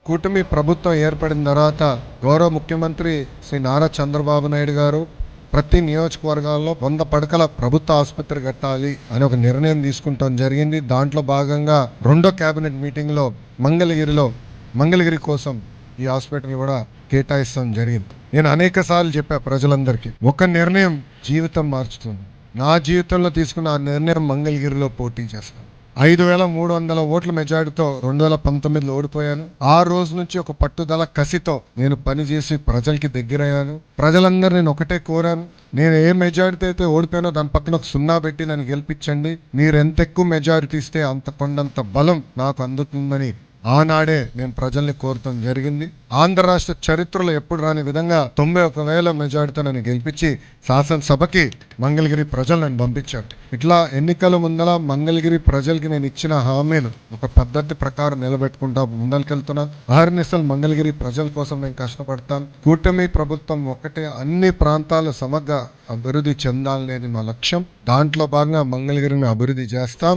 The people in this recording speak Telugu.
కూటమి ప్రభుత్వం ఏర్పడిన తర్వాత గౌరవ ముఖ్యమంత్రి శ్రీ నారా చంద్రబాబు నాయుడు గారు ప్రతి నియోజకవర్గాల్లో 100 పడకల ప్రభుత్వ ఆసుపత్రి కట్టాలి అని ఒక నిర్ణయం తీసుకుంటాం జరిగింది. దాంట్లో భాగంగా రెండో కేబినెట్ మీటింగ్లో మంగళగిరి కోసం ఈ హాస్పిటల్ కూడా కేటాయిస్తాం జరిగింది. నేను అనేక సార్లు చెప్పా ప్రజలందరికీ, ఒక నిర్ణయం జీవితం మార్చుతుంది. నా జీవితంలో తీసుకున్న ఆ నిర్ణయం మంగళగిరిలో పోటీ చేస్తాను. 5,300 ఓట్ల మెజారిటీతో 2019లో ఓడిపోయాను. ఆ రోజు నుంచి ఒక పట్టుదల కసితో నేను పనిచేసి ప్రజలకి దగ్గరయ్యాను. ప్రజలందరూ నేను ఒకటే కోరాను, నేను ఏ మెజారిటీ అయితే ఓడిపోయానో దాని పక్కన ఒక 0 పెట్టి నన్ను గెలిపించండి. మీరు ఎంత ఎక్కువ మెజారిటీ ఇస్తే అంత కొండంత బలం నాకు అందుతుందని ఆనాడే నేను ప్రజల్ని కోరటం జరిగింది. ఆంధ్ర రాష్ట్ర చరిత్రలో ఎప్పుడు రాని విధంగా 91,000 మెజారిటీతో నన్ను గెలిపించి శాసనసభకి మంగళగిరి ప్రజలు నన్ను పంపించారు. ఇట్లా ఎన్నికల ముందల మంగళగిరి ప్రజలకి నేను ఇచ్చిన హామీలు ఒక పద్ధతి ప్రకారం నిలబెట్టుకుంటా ముందరికెళ్తున్నా. అహర్నిశలు మంగళగిరి ప్రజల కోసం నేను కష్టపడతాను. కూటమి ప్రభుత్వం ఒకటే, అన్ని ప్రాంతాలు సమగ్ర అభివృద్ధి చెందాలనేది మా లక్ష్యం. దాంట్లో భాగంగా మంగళగిరిని అభివృద్ధి చేస్తాం.